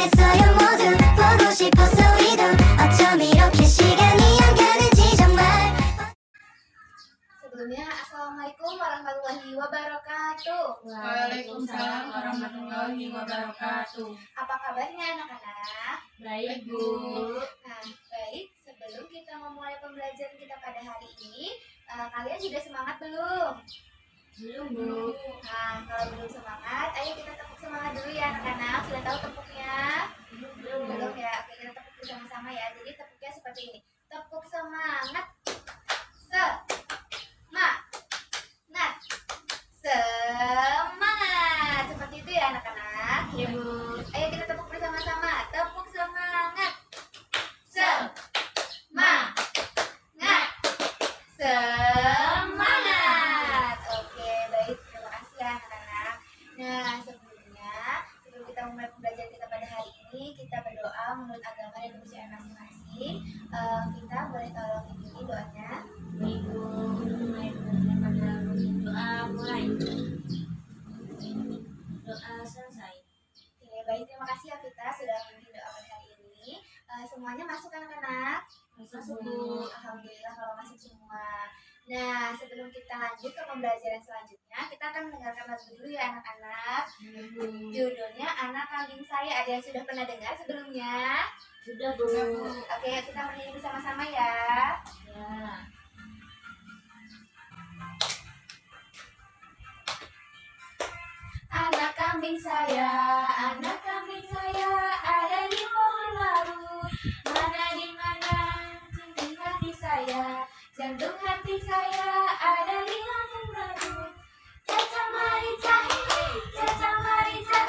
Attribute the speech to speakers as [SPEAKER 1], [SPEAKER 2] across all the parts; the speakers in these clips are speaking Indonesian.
[SPEAKER 1] 있어요 모두 보고 싶었어 우리도 어쩜 이렇게 시간이 안 가는지 정말.
[SPEAKER 2] Sebelumnya, Assalamualaikum warahmatullahi wabarakatuh.
[SPEAKER 3] Waalaikumsalam warahmatullahi wabarakatuh.
[SPEAKER 2] Apa kabarnya anak-anak?
[SPEAKER 3] Baik, Bu.
[SPEAKER 2] Nah, baik. Sebelum kita memulai pembelajaran kita pada hari ini, kalian sudah semangat belum?
[SPEAKER 3] Belum, Bu.
[SPEAKER 2] Nah, kalau belum semangat, ayo kita tepuk semangat dulu ya anak-anak. Sudah tahu tepuknya? Belum ya? Oke, kita tepuk bersama-sama ya. Jadi tepuknya seperti ini. Tepuk semangat. Semangat. Seperti itu ya anak-anak.
[SPEAKER 3] Iya, Bu.
[SPEAKER 2] Ayo kita tepuk bersama-sama. Tepuk semangat. Semangat. Semangat. Oke, baik. Terima kasih ya anak-anak. Nah, sebelum kita memulai pembelajaran kita pada hari ini, kita berdoa menurut agama dan kepercayaan masing-masing. Kita boleh tolong ikuti doanya.
[SPEAKER 3] Baik, Bu. Doa mulai. Doa selesai.
[SPEAKER 2] Oke, baik. Terima kasih ya Vita sudah memimpin doa pada hari ini. Semuanya masuk anak-anak?
[SPEAKER 3] Masuk, Bu.
[SPEAKER 2] Alhamdulillah kalau masuk semua. Nah, sebelum kita lanjut ke pembelajaran selanjutnya, kita akan mendengarkan lagu dulu ya anak-anak.
[SPEAKER 3] Iya, Bu.
[SPEAKER 2] Judulnya Anak Kambing Saya. Ada yang sudah pernah dengar sebelumnya?
[SPEAKER 3] Sudah, Bu.
[SPEAKER 2] Oke, kita bernyanyi bersama-sama ya.
[SPEAKER 3] Ya.
[SPEAKER 2] Anak kambing saya, ada di pohon labu. Mana di mana jantung hati saya, jantung hati saya ada di lampung baru. Caca marica, caca marica,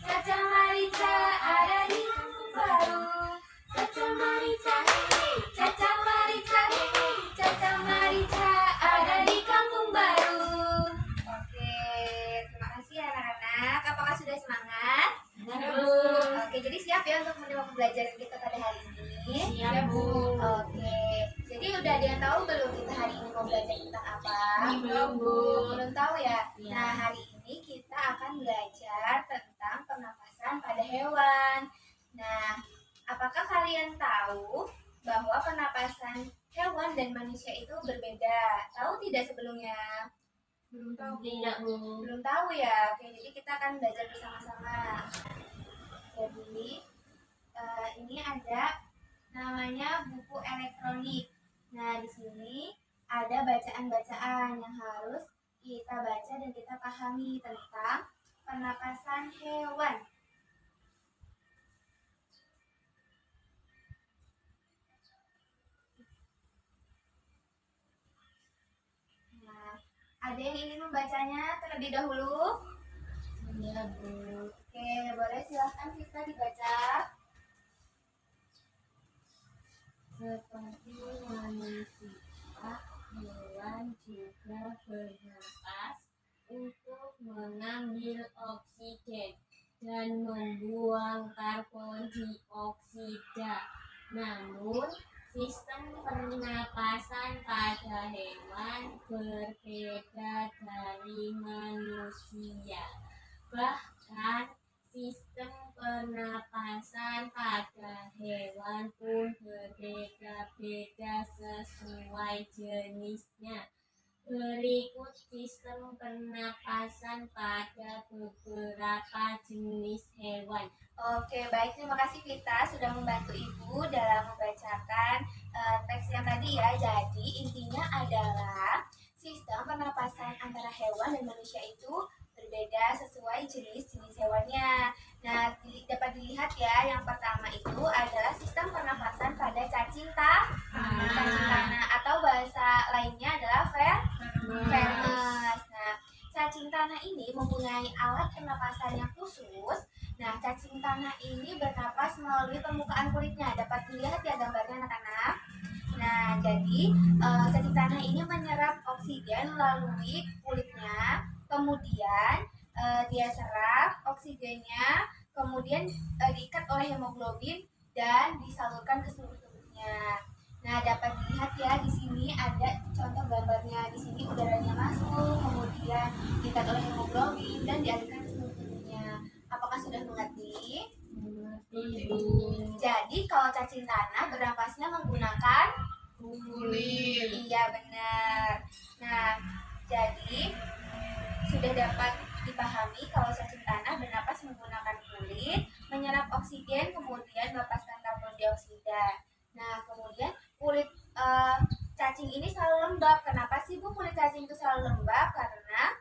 [SPEAKER 2] caca marica ada di lampung baru. Caca marica, caca marica, caca marica ada di kampung baru. Oke, terima kasih ya anak-anak. Apakah sudah semangat?
[SPEAKER 3] Iya, Bu.
[SPEAKER 2] Oke, jadi siap ya untuk menerima pembelajaran kita pada hari ini?
[SPEAKER 3] Siap, Bu.
[SPEAKER 2] Oke, jadi udah ada yang tahu belum kita hari ini mau belajar tentang apa?
[SPEAKER 3] Belum, Bu.
[SPEAKER 2] Belum tahu ya?
[SPEAKER 3] Iya.
[SPEAKER 2] Nah, hari ini kita akan belajar tentang pernapasan pada hewan. Nah, apakah kalian tahu bahwa pernapasan hewan dan manusia itu berbeda? Tahu tidak sebelumnya?
[SPEAKER 3] Belum tahu. Tidak, Bu.
[SPEAKER 2] Belum tahu ya. Oke, jadi kita akan belajar bersama-sama. Jadi ini ada namanya buku elektronik. Nah, di sini ada bacaan-bacaan yang harus kita baca dan kita pahami tentang pernapasan hewan. Nah, ada yang ingin membacanya terlebih dahulu?
[SPEAKER 3] Iya, Bu.
[SPEAKER 2] Oke, boleh silahkan kita dibaca.
[SPEAKER 3] Seperti manusia, hewan juga bernapas untuk mengambil oksigen dan membuang karbon dioksida. Namun, sistem pernapasan pada hewan berbeda dari manusia. Bahkan, sistem pernapasan pada hewan pun berbeda-beda sesuai jenisnya. Berikut sistem pernapasan pada beberapa jenis hewan.
[SPEAKER 2] Oke, baik. Terima kasih Vita sudah membantu Ibu dalam membacakan teks yang tadi ya. Jadi, intinya adalah sistem pernapasan antara hewan dan manusia itu berbeda sesuai jenis-jenis hewannya. Nah, dapat dilihat ya, yang pertama itu adalah sistem pernapasan pada cacing tanah atau bahasa lainnya adalah vermes. Nah, cacing tanah ini mempunyai alat pernapasan yang khusus. Nah, cacing tanah ini bernapas melalui permukaan kulitnya. Dapat dilihat ya gambarnya anak-anak. Nah, jadi cacing tanah ini menyerap oksigen melalui kulitnya. Kemudian dia serap oksigennya, kemudian diikat oleh hemoglobin dan disalurkan ke seluruh tubuhnya. Nah, dapat dilihat ya di sini ada contoh gambarnya. Di sini udaranya masuk, kemudian diikat oleh hemoglobin dan dialirkan ke seluruh tubuhnya. Apakah sudah mengerti?
[SPEAKER 3] hidung,
[SPEAKER 2] Jadi kalau cacing tanah bernapasnya menggunakan
[SPEAKER 3] kulit,
[SPEAKER 2] iya benar. Nah, jadi sudah dapat dipahami kalau cacing tanah bernapas menggunakan kulit, menyerap oksigen, kemudian melepaskan karbon dioksida. Nah, kemudian kulit cacing ini selalu lembab. Kenapa sih Bu kulit cacing itu selalu lembab? Karena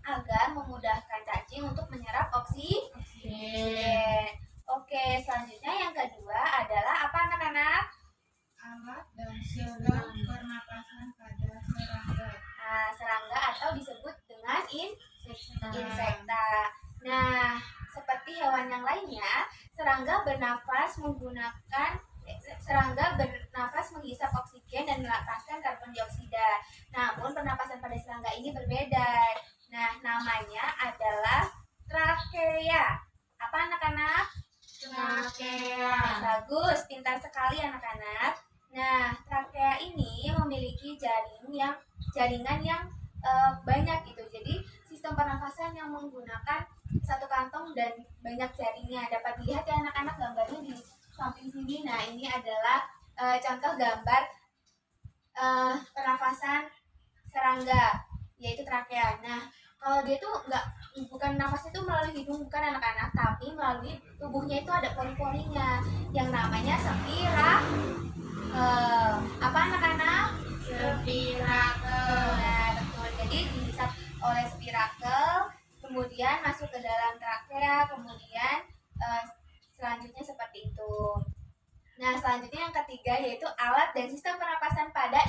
[SPEAKER 2] agar memudahkan cacing untuk menyerap oksigen. Oke, selanjutnya yang kedua adalah apa anak-anak?
[SPEAKER 3] alat dan sistem pernapasan pada serangga.
[SPEAKER 2] Nah, serangga atau disebut dengan insekta. Nah, seperti hewan yang lainnya, serangga bernafas menghisap oksigen dan melepaskan karbon dioksida. Namun pernapasan pada serangga ini berbeda. Nah, namanya adalah trakea. Apa anak-anak?
[SPEAKER 3] Trakea.
[SPEAKER 2] Bagus, pintar sekali anak-anak. Nah, trakea ini memiliki jaringan yang banyak gitu. Jadi sistem pernafasan yang menggunakan satu kantong dan banyak jaringnya. Dapat dilihat ya anak-anak gambarnya di samping sini. Nah, ini adalah contoh gambar pernafasan serangga, yaitu trakea. Nah, kalau dia tuh bukan nafasnya itu melalui hidung, bukan anak-anak, tapi melalui tubuhnya itu ada pori-porinya yang namanya apa anak-anak?
[SPEAKER 3] Spirakel.
[SPEAKER 2] Nah, betul. Jadi dihisap oleh spirakel, kemudian masuk ke dalam trakea, kemudian selanjutnya seperti itu. Nah, selanjutnya yang ketiga yaitu alat dan sistem pernapasan pada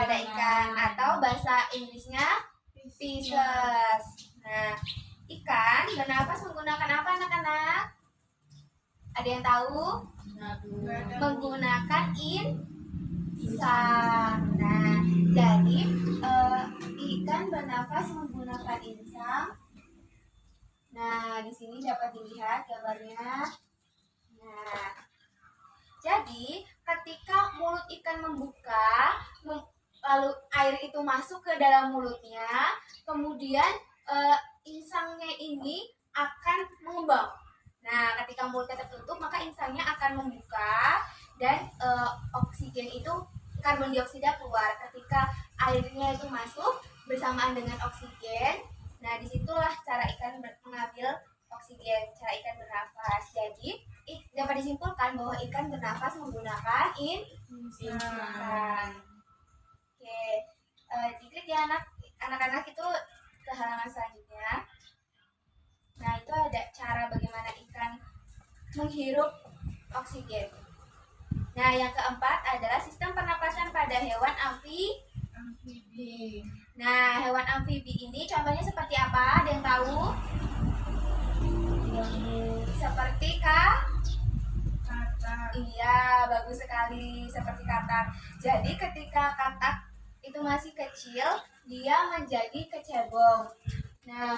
[SPEAKER 2] ikan atau bahasa Inggrisnya fishes. Nah, ikan bernapas menggunakan apa anak-anak? Ada yang tahu? Menggunakan insang. Nah, jadi ikan bernafas menggunakan insang. Nah, di sini dapat dilihat gambarnya. Nah, jadi ketika mulut ikan membuka, lalu air itu masuk ke dalam mulutnya, kemudian insangnya ini akan mengembang. Nah, ketika mulutnya tertutup, maka insangnya akan membuka dan oksigen itu, karbon dioksida keluar. Ketika airnya itu masuk bersamaan dengan oksigen, nah disitulah cara ikan mengambil oksigen, cara ikan bernafas. Jadi dapat disimpulkan bahwa ikan bernafas menggunakan insang. Oke, diklik ya anak-anak itu ke halaman selanjutnya. Nah, itu ada cara bagaimana ikan menghirup oksigen. Nah, yang keempat adalah sistem pernapasan pada hewan amfibi. Nah, hewan amfibi ini contohnya seperti apa? Ada yang tahu? Seperti katak. Iya, bagus sekali, seperti katak. Jadi ketika katak itu masih kecil, dia menjadi kecebong. Nah,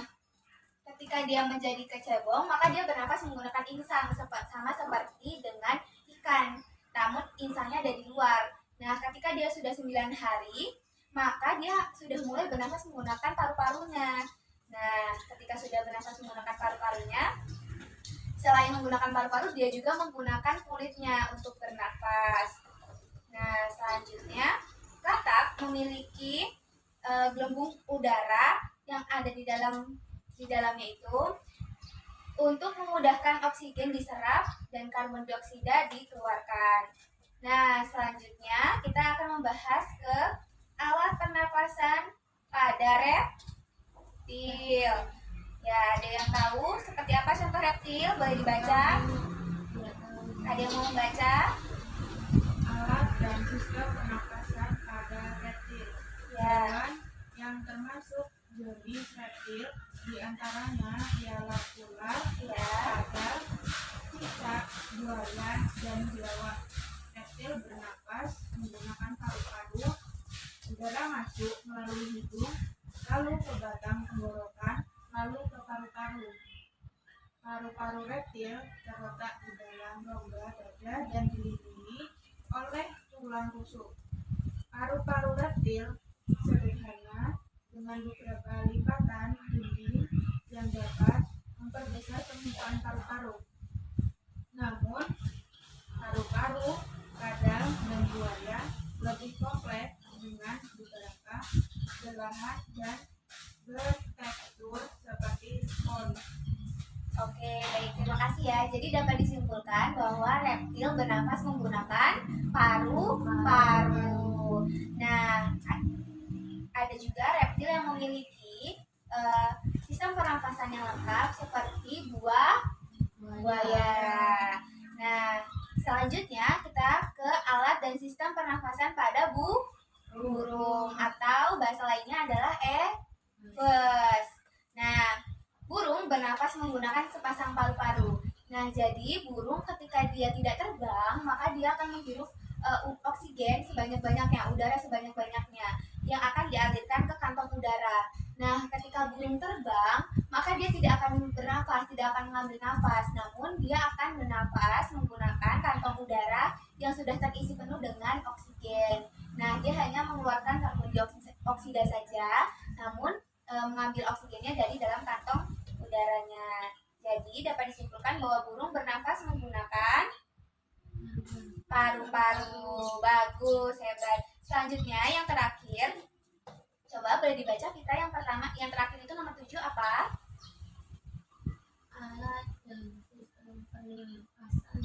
[SPEAKER 2] ketika dia menjadi kecebong, maka dia bernapas menggunakan insang, sama seperti dengan ikan. Namun insangnya ada di luar. Nah, ketika dia sudah 9 hari, maka dia sudah mulai bernapas menggunakan paru-parunya. Nah, ketika sudah bernapas menggunakan paru-parunya, selain menggunakan paru-paru, dia juga menggunakan kulitnya untuk bernapas. Nah, selanjutnya, katak memiliki gelembung udara yang ada di dalamnya itu untuk memudahkan oksigen diserap dan karbon dioksida dikeluarkan. Nah, selanjutnya kita akan membahas ke alat pernapasan pada reptil. Ya, ada yang tahu seperti apa contoh reptil? Boleh dibaca? Ada yang mau membaca?
[SPEAKER 3] Alat dan sistem pernapasan pada reptil.
[SPEAKER 2] Ya.
[SPEAKER 3] Hewan yang termasuk jenis reptil diantaranya ialah ular, kadal, cicak, buaya, dan biawak. Reptil bernapas menggunakan paru-paru. Udara masuk melalui hidung, lalu ke batang tenggorokan, lalu ke paru-paru. Paru-paru reptil terletak di dalam rongga dada dan dilindungi oleh tulang rusuk. Paru-paru reptil sederhana dengan beberapa lipatan dinding yang dapat memperbesar permukaan paru-paru. Paru-paru, kadal, dan buaya lebih kompleks dengan beberapa belahan dan bertekstur seperti spons.
[SPEAKER 2] Oke, baik, terima kasih ya. Jadi dapat disimpulkan bahwa reptil bernafas menggunakan paru-paru. Nah, ada juga reptil yang memiliki sistem pernafasan yang lengkap seperti buaya. Nah, selanjutnya kita ke alat dan sistem pernafasan pada burung atau bahasa lainnya adalah Eves. Nah, burung bernafas menggunakan sepasang paru-paru. Nah, jadi burung ketika dia tidak terbang, maka dia akan menghirup oksigen sebanyak-banyaknya, udara sebanyak-banyaknya yang akan dialirkan ke kantong udara. Nah, ketika burung terbang, maka dia tidak akan bernafas, tidak akan mengambil nafas, namun dia akan bernafas menggunakan kantong udara yang sudah terisi penuh dengan oksigen. Nah, dia hanya mengeluarkan karbon dioksida saja, namun mengambil oksigennya dari dalam kantong udaranya. Jadi dapat disimpulkan bahwa burung bernafas menggunakan paru-paru. Bagus, hebat. Selanjutnya yang terakhir, coba boleh dibaca kita yang pertama, yang terakhir itu nomor 7 apa?
[SPEAKER 1] Alat dan sistem pernapasan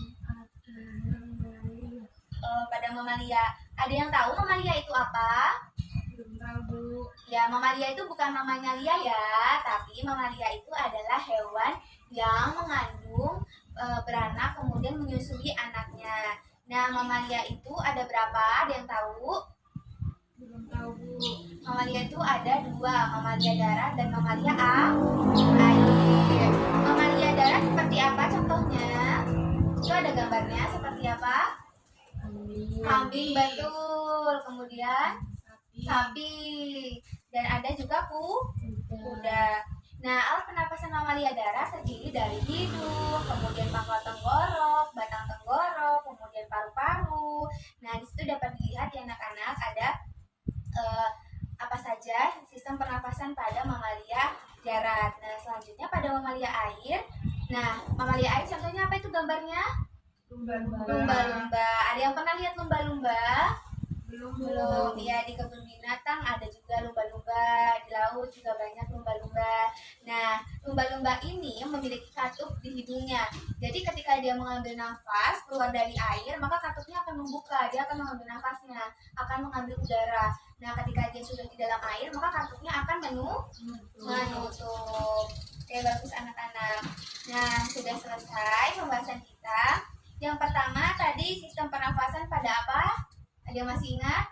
[SPEAKER 2] Pada mamalia. Ada yang tahu mamalia itu apa?
[SPEAKER 3] Belum tahu, Bu.
[SPEAKER 2] Ya, mamalia itu bukan mamanya Lia ya, tapi mamalia itu adalah hewan yang mengandung beranak kemudian menyusui anaknya. Nah, mamalia itu ada berapa? Ada yang tahu?
[SPEAKER 3] Belum tahu, Bu.
[SPEAKER 2] Mamalia itu ada 2, mamalia darat dan mamalia air. Mamalia darat seperti apa contohnya? Itu ada gambarnya seperti apa? Kambing, betul. Kemudian sapi. Dan ada juga kuda. Nah, alat pernapasan mamalia darat terdiri dari hidung, kemudian pangkal tenggorok, batang tenggorok, kemudian paru-paru. Nah, di situ dapat dilihat ya anak-anak ada apa saja sistem pernapasan pada mamalia darat. Nah, selanjutnya pada mamalia air. Nah, mamalia air contohnya apa itu gambarnya? Lumba-lumba. Ada yang pernah lihat lumba-lumba? Belum. Ya, di kebun binatang ada juga lumba-lumba, di laut juga banyak lumba-lumba. Nah, lumba-lumba ini memiliki katup di hidungnya. Jadi ketika dia mengambil nafas keluar dari air, maka katupnya akan membuka, dia akan mengambil nafasnya, akan mengambil udara. Nah, ketika dia sudah di dalam air, maka katupnya akan menutup. Oke, bagus anak-anak. Nah, sudah selesai pembahasan kita. Yang pertama tadi sistem pernafasan pada apa? Ada yang masih ingat?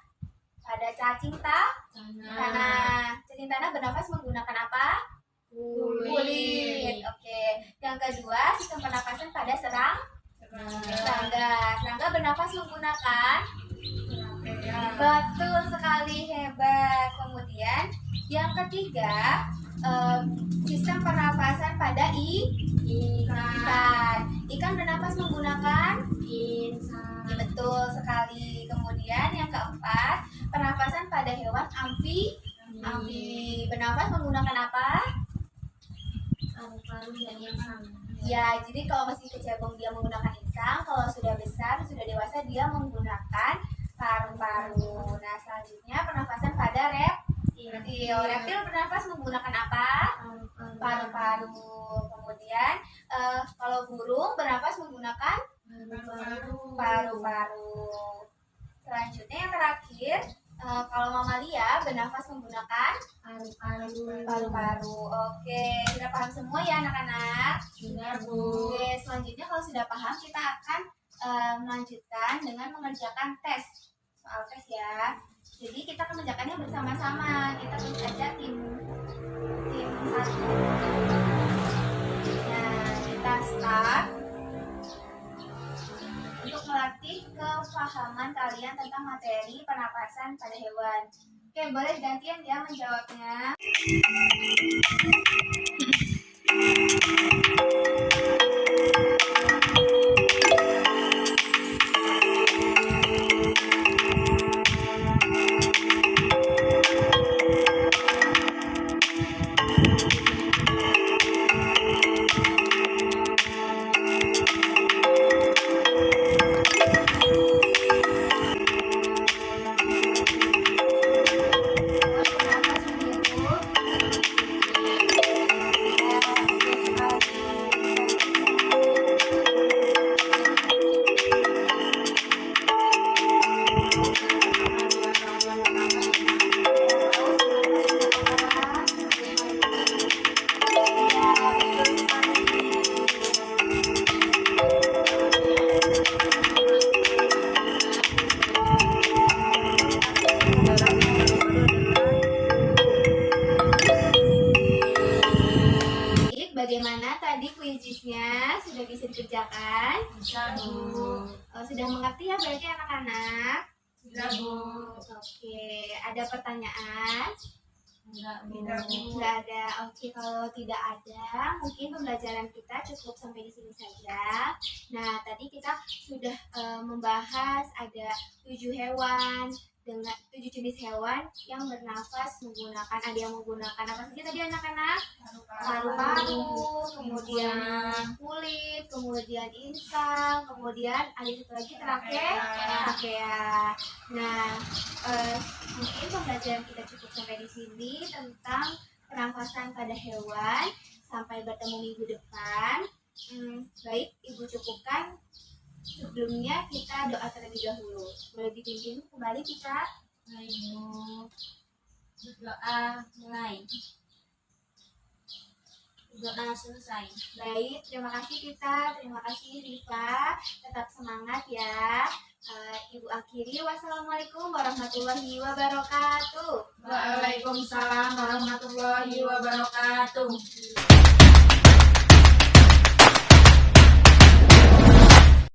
[SPEAKER 2] Pada cacing tanah. Cacing tanah bernafas menggunakan apa? Kulit. Oke. Yang kedua, sistem pernafasan pada serangga. Serangga bernafas menggunakan betul sekali, hebat. Kemudian yang ketiga, sistem pernafasan pada ikan. Ikan bernafas menggunakan betul sekali. Kemudian yang keempat, pernafasan pada hewan amfi. Bernafas menggunakan apa?
[SPEAKER 1] paru-paru dan insang.
[SPEAKER 2] Ya, jadi kalau masih kecebong dia menggunakan insang, kalau sudah besar, sudah dewasa dia menggunakan paru-paru. Nah, selanjutnya pernafasan pada reptil. Reptil bernafas menggunakan apa? Paru-paru. Kemudian kalau burung bernafas menggunakan paru-paru. Selanjutnya yang terakhir, kalau mamalia bernafas menggunakan paru-paru. Oke, sudah paham semua ya anak-anak?
[SPEAKER 3] Sudah, Bu.
[SPEAKER 2] Oke, selanjutnya kalau sudah paham kita akan melanjutkan dengan mengerjakan tes. Soal tes ya. Jadi kita akan mengerjakannya bersama-sama. Kita tulis aja tim 1. Nah, kita start untuk melatih kefahaman kalian tentang materi pernapasan pada hewan. Oke, boleh gantian ya menjawabnya. Gimana tadi kuisnya sudah bisa dikerjakan?
[SPEAKER 3] Bisa, Bu.
[SPEAKER 2] Sudah mengerti ya berarti anak-anak?
[SPEAKER 3] Sudah, Bu.
[SPEAKER 2] Oke, ada pertanyaan?
[SPEAKER 3] Tidak, Bu.
[SPEAKER 2] Nggak ada. Oke, kalau tidak ada, mungkin pembelajaran kita cukup sampai di sini saja. Nah, tadi kita sudah membahas ada 7 hewan dengan 7 jenis hewan yang bernafas menggunakan, ada yang menggunakan apa saja tadi anak-anak? Paru-paru, kemudian kulit, kemudian insang, kemudian ada satu lagi trakea. Nah, mungkin pembelajaran kita cukup sampai di sini tentang pernafasan pada hewan. Sampai bertemu minggu depan. Baik, Ibu cukupkan. Sebelumnya kita doa terlebih dahulu. Boleh dipimpin kembali kita.
[SPEAKER 3] Baik, Bu. Berdoa mulai. Doa selesai.
[SPEAKER 2] Baik, terima kasih kita. Terima kasih Rifa. Tetap semangat ya. Ibu akhiri. Wassalamualaikum warahmatullahi wabarakatuh.
[SPEAKER 3] Waalaikumsalam warahmatullahi wabarakatuh.